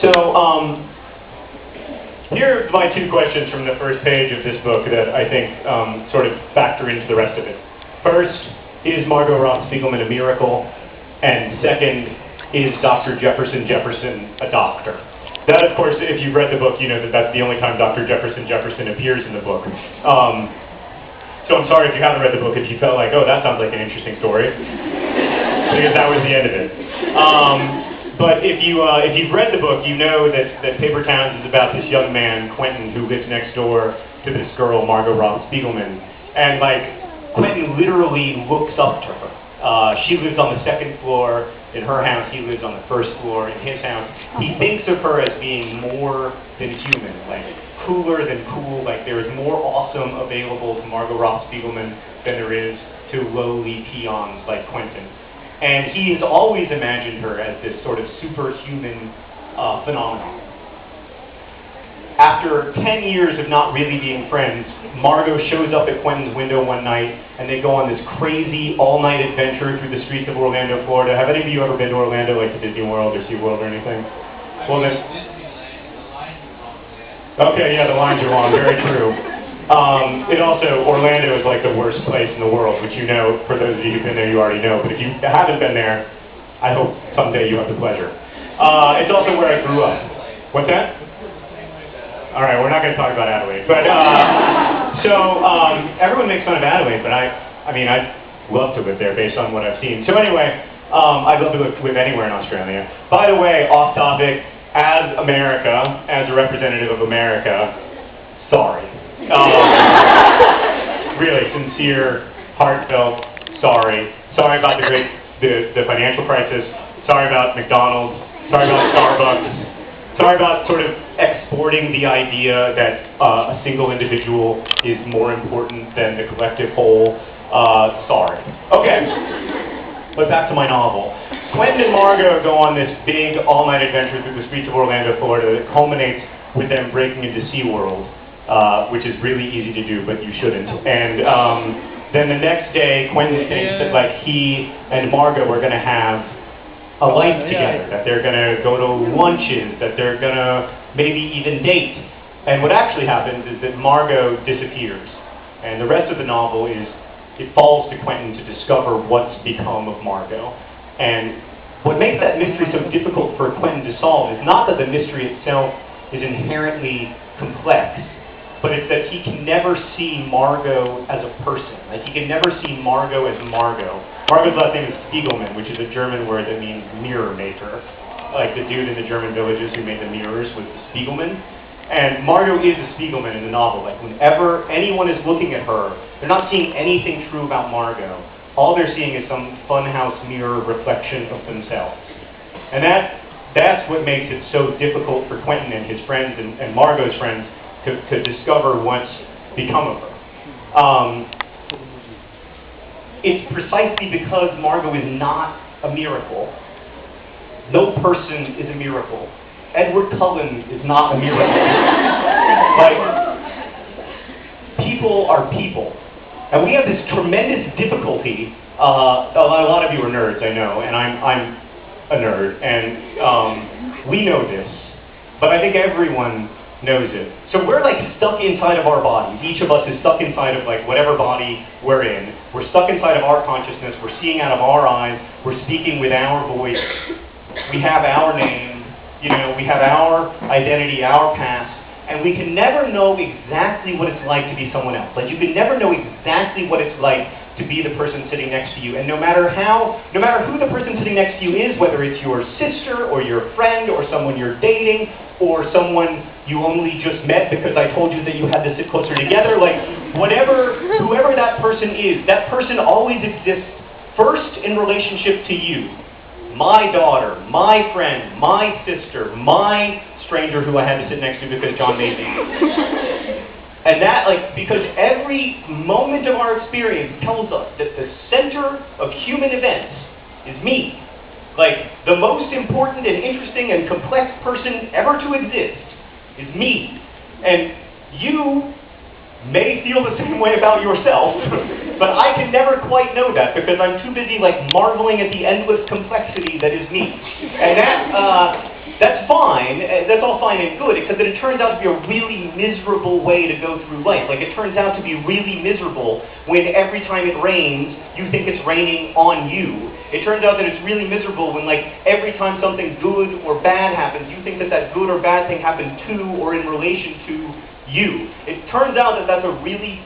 So, here are my two questions from the first page of this book that I think sort of factor into the rest of it. First, is Margot Roth Spiegelman a miracle? And second, is Dr. Jefferson a doctor? That, of course, if you've read the book, you know that that's the only time Dr. Jefferson appears in the book. So I'm sorry if you haven't read the book, if you felt like, oh, that sounds like an interesting story, because that was the end of it. But if you've read the book, you know that Paper Towns is about this young man, Quentin, who lives next door to this girl, Margot Roth Spiegelman. And, Quentin literally looks up to her. She lives on the second floor in her house. He lives on the first floor in his house. He thinks of her as being more than human, cooler than cool. There is more awesome available to Margot Roth Spiegelman than there is to lowly peons like Quentin. And he has always imagined her as this sort of superhuman phenomenon. After 10 years of not really being friends, Margot shows up at Quentin's window one night, and they go on this crazy all-night adventure through the streets of Orlando, Florida. Have any of you ever been to Orlando, to Disney World or SeaWorld or anything? Well, then... Okay, yeah, the lines are long, very true. Orlando is the worst place in the world, which you know, for those of you who've been there, you already know. But if you haven't been there, I hope someday you have the pleasure. It's also where I grew up. What's that? All right, we're not going to talk about Adelaide. But, everyone makes fun of Adelaide, but I'd love to live there based on what I've seen. So anyway, I'd love to live anywhere in Australia. By the way, off topic, as America, as a representative of America, sorry. Really sincere, heartfelt sorry. Sorry about the financial crisis. Sorry about McDonald's. Sorry about Starbucks. Sorry about sort of exporting the idea that a single individual is more important than the collective whole. Sorry. Okay, but back to my novel. Quentin and Margot go on this big all-night adventure through the streets of Orlando, Florida that culminates with them breaking into SeaWorld. Which is really easy to do, but you shouldn't. And then the next day, Quentin thinks that he and Margot are going to have a life together, that they're going to go to lunches, that they're going to maybe even date. And what actually happens is that Margot disappears. And the rest of the novel is, it falls to Quentin to discover what's become of Margot. And what makes that mystery so difficult for Quentin to solve is not that the mystery itself is inherently complex, but it's that he can never see Margot as a person. He can never see Margot as Margot. Margot's last name is Spiegelman, which is a German word that means mirror maker. The dude in the German villages who made the mirrors was the Spiegelman. And Margot is a Spiegelman in the novel. Whenever anyone is looking at her, they're not seeing anything true about Margot. All they're seeing is some funhouse mirror reflection of themselves. And that's what makes it so difficult for Quentin and his friends and Margot's friends to discover what's become of her. It's precisely because Margot is not a miracle. No person is a miracle. Edward Cullen is not a miracle. People are people. And we have this tremendous difficulty. A lot of you are nerds, I know, and I'm a nerd, and we know this. But I think everyone knows it. So we're stuck inside of our bodies. Each of us is stuck inside of whatever body we're in. We're stuck inside of our consciousness. We're seeing out of our eyes. We're speaking with our voice. We have our name. We have our identity, our past, and we can never know exactly what it's like to be someone else. You can never know exactly what it's like to be the person sitting next to you. And no matter who the person sitting next to you is, whether it's your sister or your friend or someone you're dating or someone you only just met because I told you that you had to sit closer together, whoever that person is, that person always exists first in relationship to you. My daughter, my friend, my sister, my stranger who I had to sit next to because John made me. And that, because every moment of our experience tells us that the center of human events is me. The most important and interesting and complex person ever to exist is me. And you may feel the same way about yourself, but I can never quite know that because I'm too busy marveling at the endless complexity that is me. And that That's fine, that's all fine and good, because it turns out to be a really miserable way to go through life. Like, it turns out to be really miserable when every time it rains, you think it's raining on you. It turns out that it's really miserable when, like, every time something good or bad happens, you think that that good or bad thing happened to or in relation to you. It turns out that that's a really